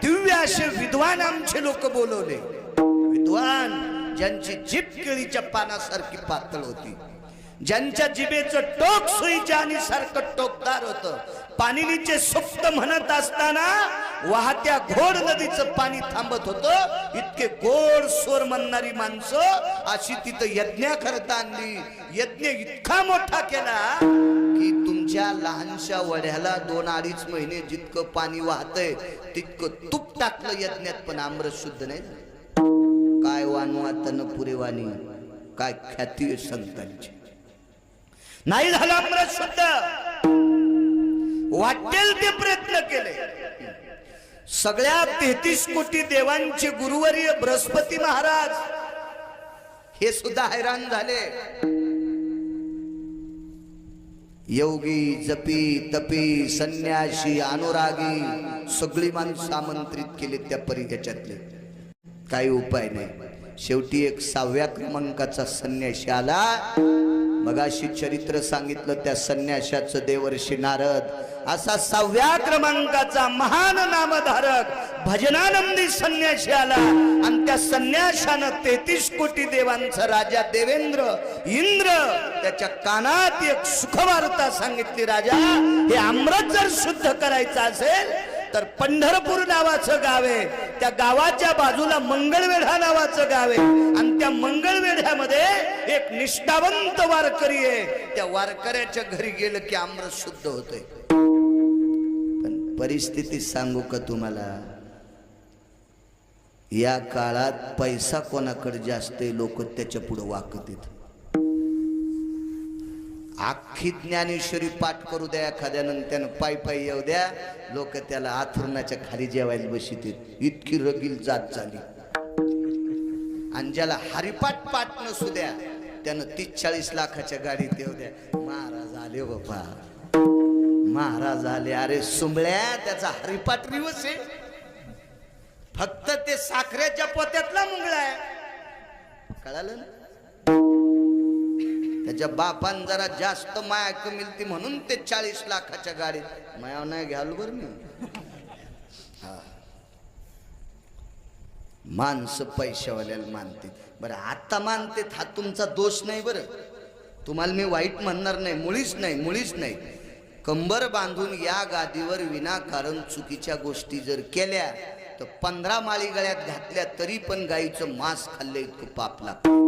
दिव्य असे विद्वान आमचे लोक बोलवले. विद्वान ज्यांची जीभ केळीच्या पानासारखी पातळ होती, ज्यांच्या जिभेचं टोक सुईच्या आणि सारखं टोकदार होतं. पाणिनीचे सुक्त म्हणत असताना वाहत्या घोड नदीचं पाणी थांबत होतं. इतके गोड स्वर म्हणणारी माणसं अशी तिथं यज्ञाकरता आणली. यज्ञ इतका मोठा केला की तुमच्या लहानशा वड्याला 2-2.5 महिने जितकं पाणी वाहतंय तितकं तूप टाकलं यज्ञात, पण अमृत शुद्ध नाही. काय वानवातन पुरेवाणी, काय ख्याती संतांची. नाही झालं अमृत शुद्ध. वाटेल ते प्रयत्न केले. सगळ्या 33 कोटी देवांचे गुरुवर्य बृहस्पती महाराज हे सुद्धा हैराण झाले. योगी, जपी, तपी, संन्यासी, अनुरागी सगळी माणसं आमंत्रित केली त्या परिघ्याच्यातले. काही उपाय नाही. शेवटी एक 6व्या क्रमांकाचा संन्यासी आला. मगाशी चरित्र सांगितलं त्या संन्याशाचं, देवर्षी नारद असा 6व्या क्रमांकाचा महान नामधारक भजनानंदी संन्यासी आला. आणि त्या संन्याशानं 33 कोटी देवांचा राजा देवेंद्र इंद्र त्याच्या कानात एक सुखवार्ता सांगितली. राजा, हे अमृत जर शुद्ध करायचं असेल तर पंढरपूर नावाचं गाव आहे, त्या गावाच्या बाजूला मंगळवेढा नावाचं गाव आहे. आणि त्या मंगळवेढ्यामध्ये एक निष्ठावंत वारकरी आहे. त्या वारकऱ्याच्या घरी गेलं की अमृत शुद्ध होतंय. पण परिस्थिती सांगू का तुम्हाला, या काळात पैसा कोणाकडे जास्त आहे, लोक त्याच्या पुढे वाकत आहेत. आखी ज्ञानेश्वरी पाठ करू द्या एखाद्यानं, त्यानं पायी येऊ द्या, लोक त्याला आथुरणाच्या खाली जेवायला बसित. इतकी रगील जात झाली. आणि ज्याला हरिपाठ पाठ नसू द्या त्यानं 30-40 लाखाच्या गाडीत येऊ द्या. महाराज आले बाबा, महाराज आले. अरे सुंबळ्या, त्याचा हरिपाठ रिवस आहे. फक्त ते साखरेच्या पोत्यातला मुंगळा आहे, कळालं ना. त्याच्या बापान जरा जास्त माया कमिलती म्हणून ते 40 लाखाच्या गाडीत. माया नाही घ्याल बर मी. माणसं पैशावाल्याला मानते. बरं आता मानते, हा तुमचा दोष नाही. बरं तुम्हाला मी वाईट म्हणणार नाही, मुळीच नाही, मुळीच नाही. कंबर बांधून या गादीवर विनाकारण चुकीच्या गोष्टी जर केल्या तर 15 माळी गळ्यात घातल्या तरी पण गाईचं मांस खाल्लं इतकं पाप लागतं.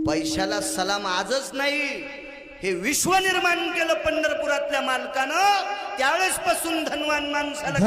पैशाला सलाम आजच नाही, हे विश्व निर्माण केलं पंढरपुरातल्या मालकानं. त्यावेळेस पासून धनवान माणसाला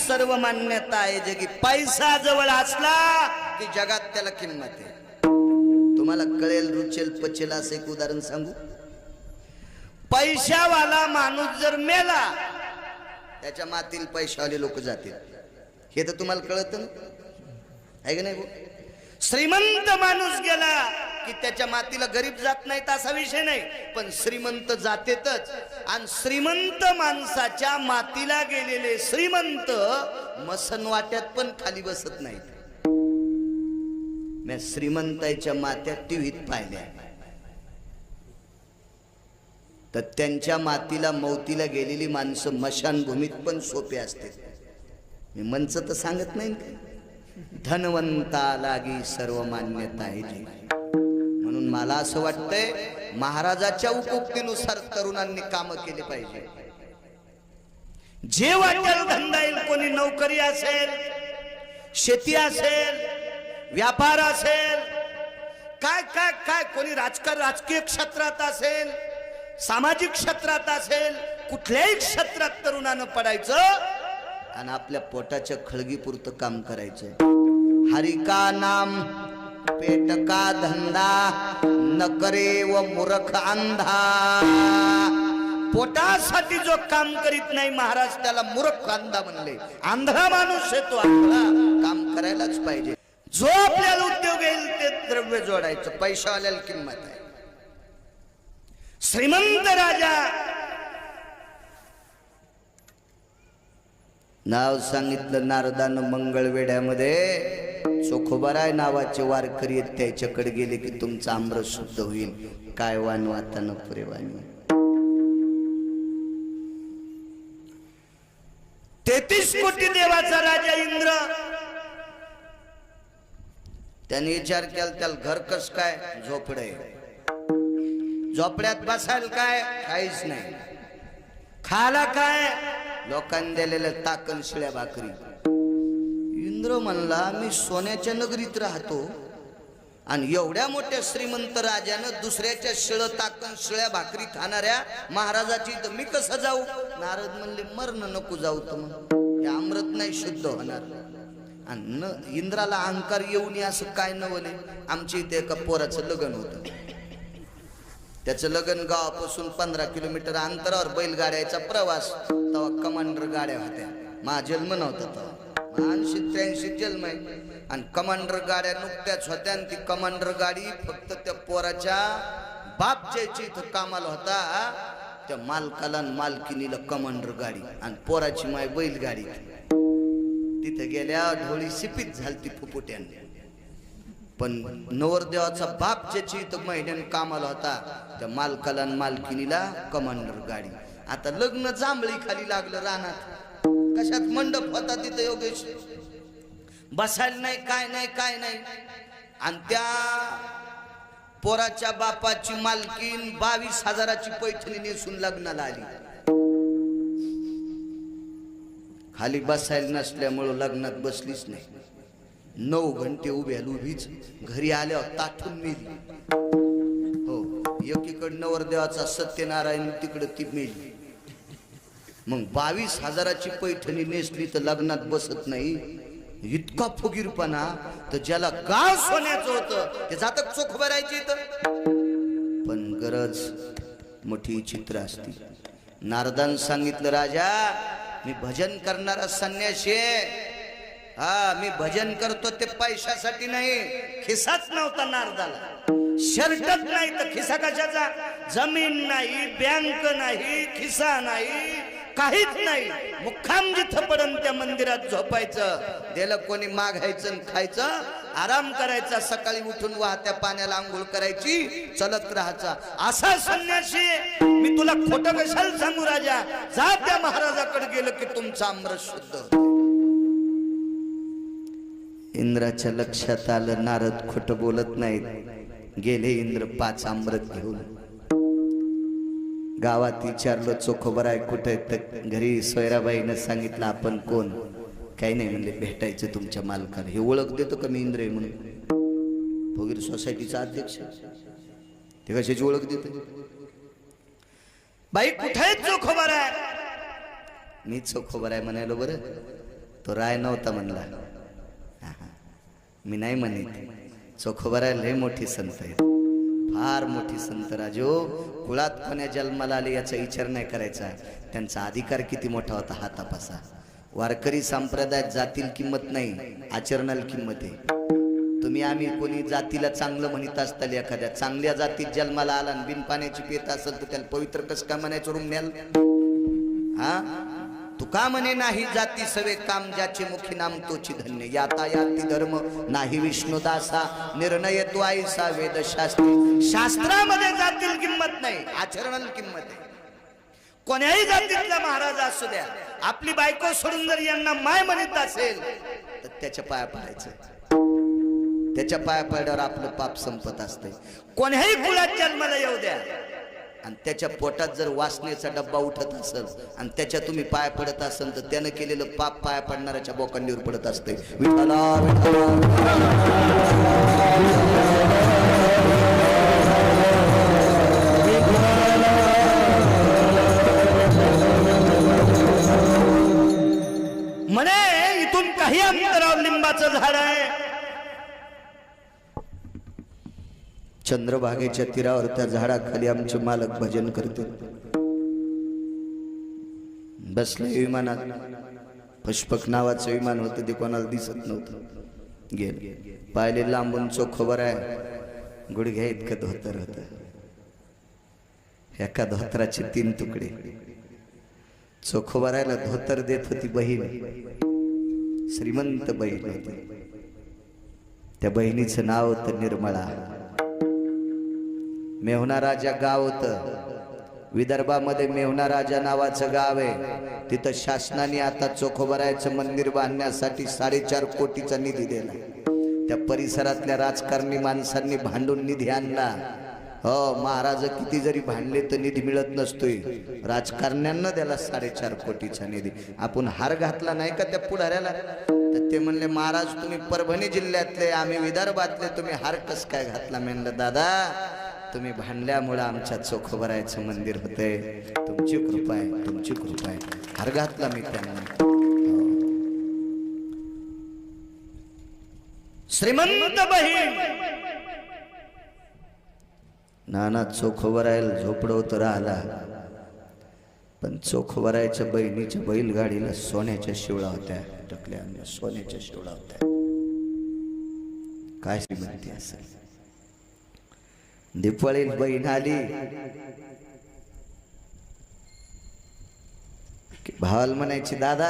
सर्व मान्यता आहे जगी. पैसा जवळ असला की जगात त्याला किंमत आहे. तुम्हाला कळेल, रुचेल, पचेल असं एक उदाहरण सांगू. पैशावाला माणूस जर मेला त्याच्या मातील पैशावाले लोक जातील. हे तर तुम्हाला कळत आहे का नाही? श्रीमंत माणूस गेला की त्याच्या मातीला गरीब जात नाहीत असा विषय नाही, पण श्रीमंत जातेतच. आणि श्रीमंत माणसाच्या मातीला गेलेले श्रीमंत मसन वाट्यात पण खाली बसत नाहीत. मी श्रीमंताच्या मात्यात टीव्हीत पाहिल्या, तर त्यांच्या मातीला मौतीला गेलेली माणसं मशानभूमीत पण सोपे असते. मी मंच तर सांगत नाही. धनवंता लागी सर्व मान्यता आहे जी. म्हणून मला असं वाटतंय महाराजाच्या उक्तीनुसार तरुणांनी काम केले पाहिजे. जे वाटेल धंदा येईल, कोणी नोकरी असेल, शेती असेल, व्यापार असेल, काय काय काय, कोणी राजकीय क्षेत्रात असेल, सामाजिक क्षेत्रात असेल, कुठल्याही क्षेत्रात तरुणानं पडायचं आणि आपल्या पोटाच्या खळगीपुरतं काम करायचं. हरि का नाम पेट का धंदा न करे व मूर्ख अंधा. पोटासाठी जो काम करीत नाही महाराज त्याला मूर्ख अंधा म्हणले. आंधळा माणूस आहे तो, आंधळा. काम करायलाच पाहिजे. जो आपल्याला उद्योग येईल ते द्रव्य जोडायचं. पैशावाल्याला किंमत आहे. श्रीमंत राजा नाव सांगितलं नारदानं मंगळवेढ्यामध्ये. चोखोबाराय नावाचे वारकरी आहेत, त्याच्याकडे गेले की तुमचं अमृत शुद्ध होईल. काय वाण वाताना पुरे वाणी. 33 कोटी देवाचा राजा इंद्र. त्याने विचार केला त्याला घर कस काय? झोपडे. झोपड्यात बसायला काय? काहीच नाही. खाला काय? लोकांनी दिलेलं ताकन शिळ्या भाकरी. इंद्र म्हणला मी सोन्याच्या नगरीत राहतो आणि एवढ्या मोठ्या श्रीमंत राजानं दुसऱ्याच्या शिळ ताकन शिळ्या भाकरी खाणाऱ्या महाराजाची तर मी कसं जाऊ? नारद म्हणले मरण नको जाऊ, तर मग हे अमृत नाही शुद्ध होणार. आणि इंद्राला अहंकार येऊ नये असं काय नवले. आमच्या इथे एका पोराचं लग्न होतं. त्याचं लग्न गावापासून 15 किलोमीटर अंतरावर बैलगाड्याचा प्रवास. तेव्हा कमांडर गाड्या होत्या. माझा जन्म नव्हता तेव्हा, 80-83 जन्म आहे. आणि कमांडर गाड्या नुकत्याच होत्या. आणि ती कमांडर गाडी फक्त त्या पोराच्या बाप ज्याची इथं कामाला होता त्या मालकाला आणि मालकिनीला कमांडर गाडी, आणि पोराची माय बैलगाडी. तिथे गेल्या ढोळी शिपीत झालती फुफुट्याने. पण नवरदेवाचा बाप ज्याची इथं महिन्याने कामाला होता त्या मालकाला आणि मालकिनीला कमांडर गाडी. आता लग्न जांभळी खाली लागलं रानात. कशात मंडप होता तिथं योगेश. बसायला नाही, काय नाही, काय नाही. आणि त्या पोराच्या बापाची मालकीन 22,000ची पैठणी नेसून लग्नाला आली. खाली बसायला नसल्यामुळं लग्नात बसलीच नाही. 9 घंटे उभीच. घरी आल्यावर ताठून मेली. हो, एकीकडे नवरदेवाचा सत्यनारायण, तिकडे ती मेली. मग 22,000ची पैठणी नेसली तर लग्नात बसत नाही. इतका फुगीरपणा. तर ज्याला गाव सोन्याचं होतं ते जातक चोख भरायची. पण गरज मोठी चित्र असती. नारदान सांगितलं राजा मी भजन करणारा संन्यासी आहे. हा, मी भजन करतो ते पैशासाठी नाही. खिसाच नव्हता नारदाला. शर्टच नाही तर खिसा कशाचा? जमीन नाही, बँक नाही, खिसा नाही, काहीच नाही. मुक्काम जिथं पडन त्या मंदिरात झोपायचं. त्याला कोणी मागायचं खायचं, आराम करायचा, सकाळी उठून वाहत्या पाण्याला आंघोळ करायची, चलत राहायचा. असा संन्यासी. मी तुला खोटं कशाला सांगू राजा, जा त्या महाराजाकडे गेलं की तुमचा अमृत शुद्ध होते. इंद्राच्या लक्षात आलं नारद खोटं बोलत नाहीत. गेले इंद्र 5 अमृत घेऊन. गावात विचारलं चोखोबराय कुठे, तर घरी सोयराबाईनं सांगितलं आपण कोण. काही नाही म्हणले, भेटायचं तुमच्या मालकाला. हे ओळख देतो का मी इंद्र आहे म्हणून? भोगीर सोसायटीचा अध्यक्ष, ते कशाची ओळख देतो? बाई कुठे चोखोबराय? मी चोखोबराय म्हणालो. बरं तो राय नव्हता म्हणला. मी नाही म्हणत. चोखोबराय लय मोठी संत आहे, फार मोठी संत राजो. कुळात कोण्या जन्माला आले याचा विचार नाही करायचा, त्यांचा अधिकार किती मोठा होता हा तपासा. वारकरी संप्रदायात जातील किंमत नाही, आचरणाला किंमत आहे. तुम्ही आम्ही कोणी जातीला चांगलं म्हणत असताल, एखाद्या चांगल्या जातीत जन्माला आला आणि बिन पाण्याची पेत असेल तर त्याला पवित्र कसं काय म्हणायचं रुमण्याल? हा, तू का म्हणे नाही जाती सवे काम ज्याचे मुखी नाम तोची धन्य. याता याती धर्म नाही विष्णुदासा, निर्णय तो आईसा वेदशास्त्री. शास्त्रामध्ये जातील किंमत नाही, आचरणाला किंमत आहे. कोण्याही जातीतला महाराज असू द्या, आपली बायको सोडून जर यांना माय म्हणत असेल तर त्याच्या पाया पडायचं. त्याच्या पाया पडल्यावर आपलं पाप संपत असते. कोण्याही कुळात जन्माला येऊ द्या आणि त्याच्या पोटात जर वासनेचा डब्बा उठत असेल आणि त्याच्या तुम्ही पाय पडत असेल तर त्यानं केलेलं पाप पाया पडणाऱ्याच्या बोकांडीवर पडत असते. विठ्ठला म्हणे इथून काही अंतरावर लिंबाचं झाड आहे. चंद्रभागेच्या तीरावर त्या झाडाखाली आमचे मालक भजन करते. बसले विमानात. पुष्पक नावाचं विमान होतं, ते कोणाला दिसत नव्हतं. गेले पाहिले लांबून चोखोबराय, गुडघ्या इतकं धोतर होत. एका धोतराचे 3 तुकडे. चोखोबरायला धोतर देत होती बहीण, श्रीमंत बहीण होती. त्या बहिणीचं नाव होतं निर्मळा. मेहुणा राजा गाव होतं विदर्भामध्ये. मेहुणा राजा नावाचं गाव आहे. तिथं शासनाने आता चोखोबरायचं मंदिर बांधण्यासाठी 4.5 कोटीचा निधी दिला. त्या परिसरातल्या राजकारणी माणसांनी भांडून निधी आणला. हो, महाराज किती जरी भांडले तर निधी मिळत नसतोय. राजकारण्यांना त्याला 4.5 कोटीचा निधी. आपण हार घातला नाही का त्या पुढाऱ्याला, तर ते म्हणले महाराज तुम्ही परभणी जिल्ह्यातले, आम्ही विदर्भातले, तुम्ही हार कस काय घातला? म्हणलं दादा तुम्ही भांडल्यामुळे आमच्या चोखोबरायचं मंदिर होतंय, तुमची कृपा आहे, तुमची कृपा आहे. हार घातला मी त्यांना. श्रीमंत बहीण नाना चोखोबरायला झोपडवत राहिला, पण चोखोबरायच्या बहिणीच्या बैलगाडीला सोन्याच्या शिवळा होत्या. टकल्या सोन्याच्या शिवळा होत्या. काय श्रीमंती असेल. दिपाळी बहीण आली, भावाला म्हणायची दादा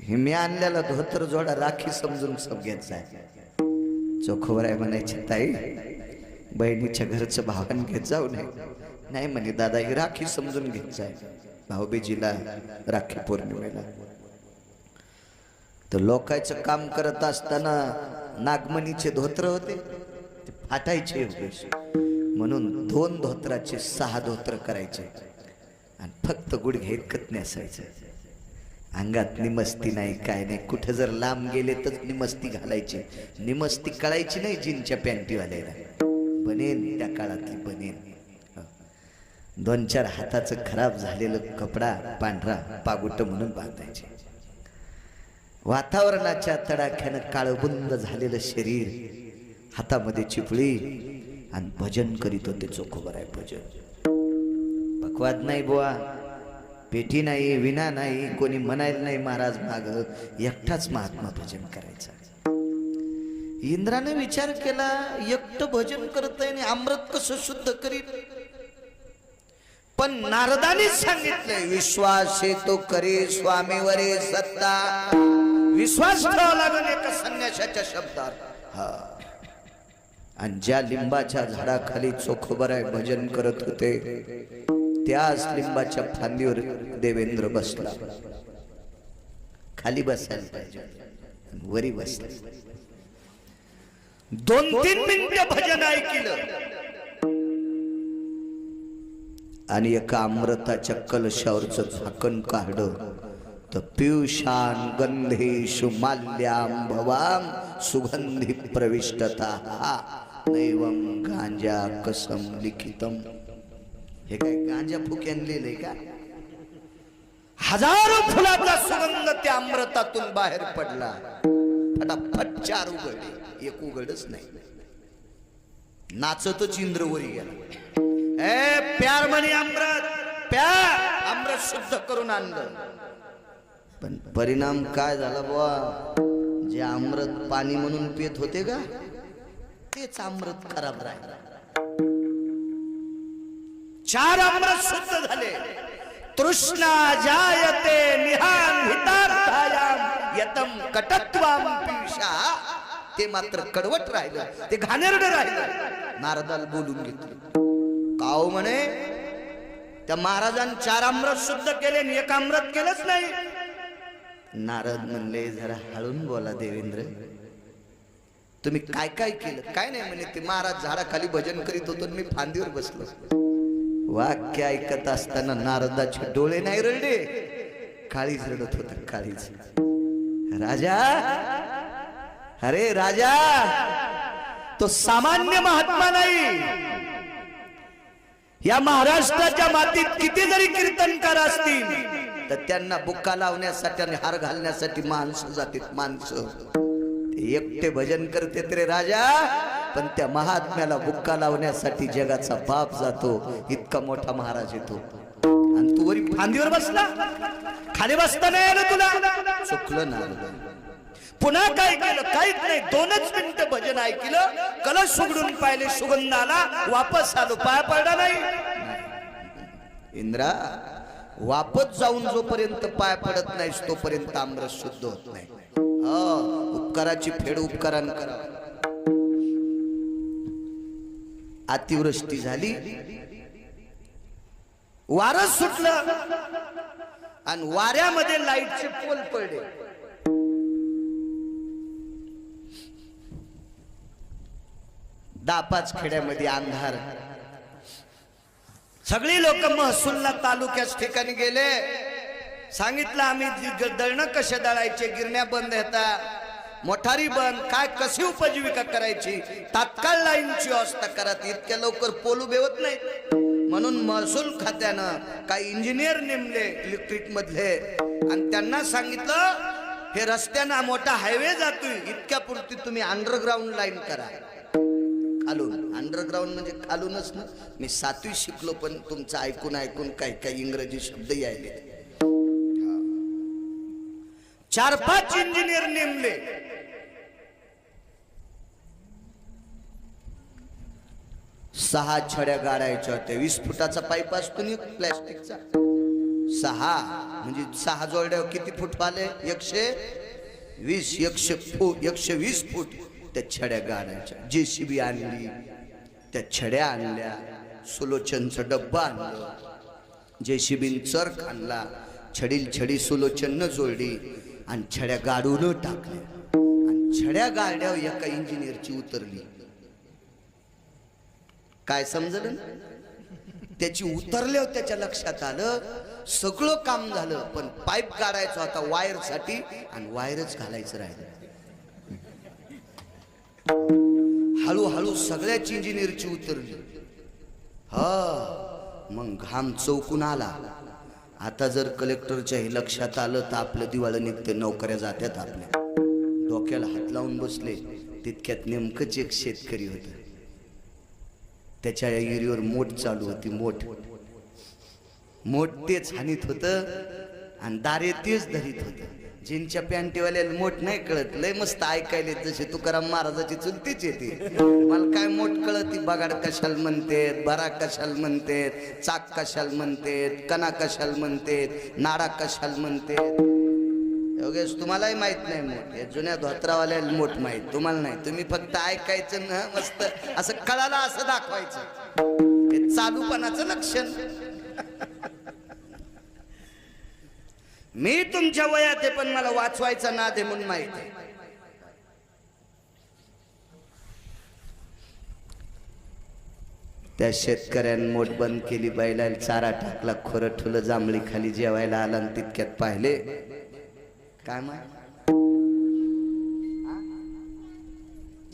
हे मी आणलेला धोतर जोडा राखी समजून सब घेत जाय. चोखोबराय म्हणायची ताई बहिणीच्या घरचं भावान घेत जाऊ नये. नाही म्हणे दादा ही राखी समजून घेत जाय, भाऊबीजीला राखी पौर्णिमेला. तर लोकांचं काम करत असताना नागमणीचे धोत्र होते, ते फाटायचे म्हणून 2 धोत्राचे 6 धोत्र करायचे आणि फक्त गुडघे इतकत नेसायचं. अंगात निमस्ती नाही, काय नाही. कुठं जर लांब गेले तर निमस्ती घालायची. निमस्ती कळायची नाही जीनच्या पॅन्टीवाल्याला. बनेन त्या काळातली बनेन. 2-4 हाताचं खराब झालेलं कपडा पांढरा पागुट म्हणून बांधायचे. वातावरणाच्या तडाख्यानं काळबुंद झालेलं शरीर, हातामध्ये चिपळी आणि भजन करीत होते चोखोबराय. भजन पकवाद नाही बुवा, पेटी नाही, विना नाही, कोणी म्हणायला नाही महाराज माग. एकटाच महात्मा भजन करायचा. इंद्राने विचार केला एकटं भजन करतय आणि अमृत कसं शुद्ध करीत. पण नारदानीच सांगितलंय विश्वास तो करे स्वामीवरे सत्ता. विश्वास ठेवावा लागेल एका संन्याशाच्या शब्दात. हा. आणि ज्या लिंबाच्या झाडाखाली चोखोबराय भजन करत होते त्याच लिंबाच्या फांदीवर देवेंद्र बसला. खाली बसायला पाहिजे, वरी बसला. 2-3 मिनिटं भजन ऐकलं आणि एका अमृताच्या कलशावरचं झाकण काढलं तर पियुषान गंधेषु माल्यां भवाम सुगंधी प्रविष्टता नैवं गांजा कसम लिखितम. हे काय गांजा फुक्यान लिहिलंय का? हजारो फुलाचा सुगंध त्या अमृतातून बाहेर पडला. फटाफट 4 उघडले, एक उघडच नाही. नाचतच इंद्रवरी गेला. प्यार म्हणे अमृत प्यार, अमृत शुद्ध करून आणलं. पण परिणाम काय झाला बुवा? जे अमृत पाणी म्हणून पित होते का तेच अमृत खराब राहिलं. 4 अमृत शुद्ध झाले. तृष्णा जायते निहान हितार्थायाम यतम कटत्वाम पिशा. ते मात्र कडवट राहिलं, ते घाणेरडं राहिलं. नारदाला बोलून घेतलं. काव म्हणे त्या महाराजांनी 4 अमृत शुद्ध केले आणि 1 अमृत केलंच नाही. नारद म्हणले जरा हळून बोला देवेंद्र, तुम्ही काय काय केलं? काय नाही म्हणे, ते महाराज झाडाखाली भजन करीत होतो, मी फांदीवर बसलो. वाक्य ऐकत असताना नारदाचे डोळे नाही रडले, काळीच रडत होत. काळीच. राजा, अरे राजा, तो सामान्य महात्मा नाही. या महाराष्ट्राच्या मातीत किती जरी कीर्तनकार असतील तर त्यांना बुक्का लावण्यासाठी आणि हार घालण्यासाठी माणसं जातात. माणसं ते एकटे भजन करते रे राजा, पण त्या महात्म्याला बुक्का लावण्यासाठी जगाचा बाप जातो. इतका मोठा महाराज येतो आणि तू वरी फांदीवर बसला. खाली बसता नाही आलं तुला. चुकलं ना. पुन्हा काय केलं? काहीच नाही. 2च मिनिटं भजन ऐकलं, कलश उघडून पाहिले, सुगंध आला, वापस आलो. पाया पडला नाही. इंद्रा, वापस जाऊन जोपर्यंत पाय पडत नाहीस तोपर्यंत अमृत शुद्ध होत नाही. उपकाराची फेड उपकारानं करा. अतिवृष्टी झाली, वारं सुटलं आणि वाऱ्यामध्ये लाईटचे पोल पडले. दापाच खेड्यामध्ये अंधार. सगळी लोक महसूलला तालुक्याच ठिकाणी गेले. सांगितलं आम्ही दळणं कशा दळायचे, गिरण्या बंद येतात, मोठारी बंद, काय कशी उपजीविका करायची, तात्काळ लाईनची व्यवस्था करत. इतक्या लवकर पोलू बेवत नाही म्हणून महसूल खात्यानं काही इंजिनियर नेमले इलेक्ट्रिक मधले आणि त्यांना सांगितलं हे रस्त्यानं मोठा हायवे जातोय, इतक्यापुरती तुम्ही अंडरग्राऊंड लाईन करा. खालून अंडरग्राऊंड म्हणजे खालूनच ना. मी 7वी शिकलो पण तुमचं ऐकून ऐकून काही काही इंग्रजी शब्द यायले. 4-5 इंजिनियर नेमले. सहा छड्या गाडायच्या होत्या. 20 फुटाचा पाईप असतो ना प्लॅस्टिकचा. 6 म्हणजे 6 जोड्या किती फूट आले? 120 फूट त्या छड्या गाडायच्या. JCB आणली, त्या छड्या आणल्या, सुलोचनचं डब्बा आणलं, JCBन चरख आणला, छडील छडी सुलोचननं जोडली आणि छड्या गाडून टाकल्या. आणि छड्या गाड्यावर एका इंजिनियरची उतरली. काय समजलं? त्याची उतरल्यावर त्याच्या लक्षात आलं सगळं काम झालं पण पाईप काढायचा होता वायर साठी आणि वायरच घालायचं राहिलं. हळूहळू सगळ्याच इंजिनियरची उतरली. मग घाम चौकून आला. आता जर कलेक्टरच्या हे लक्षात आलं तर आपलं दिवाळं निघते, नोकऱ्या जात्यात आपल्या. डोक्याला हात लावून बसले. तितक्यात नेमकंच एक शेतकरी होत. त्याच्या एरियावर मोठ चालू होती. मोठ तेच हानीत होत आणि दारे तेच धरीत होत. जीनच्या पॅन्टीवाल्याला मोठ नाही कळत, लय मस्त ऐकायले जसे तुकाराम महाराजाची चुलतीच येते. मला काय मोठ कळत, बगाड कशाला म्हणतेत, भरा कशाला म्हणतेत, चाक कशाला म्हणतेत, कणा कशाला म्हणतेत, नाडा कशाला म्हणतेत. योगेश तुम्हालाही माहित नाही मोठ, या जुन्या धोत्रावाल्याला मोठ माहित, तुम्हाला नाही. तुम्ही फक्त ऐकायचं ना, मस्त असं कळाला असं दाखवायचं, हे चालूपणाचं लक्षण. मी तुमच्या वयात आहे पण मला वाचवायचा नाद आहे म्हणून माहित आहे. त्या शेतकऱ्यानं मोठ बंद केली, बैलाला चारा टाकला, खोरं ठुलं, जांभळी खाली जेवायला आला आणि तितक्यात पाहिले काय माहित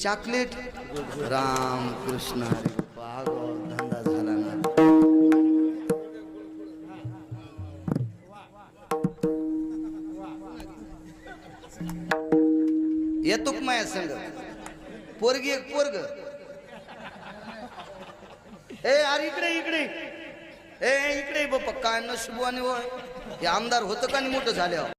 चॉकलेट. राम कृष्ण हरी, धंदा झाला ना. येतो माया संग पोरगी एक पोरग. ए अरे इकडे इकडे, ए इकडे बाप्पा, काय नशिबाने हे आमदार होतं का नाही मोठं झाल्यावर.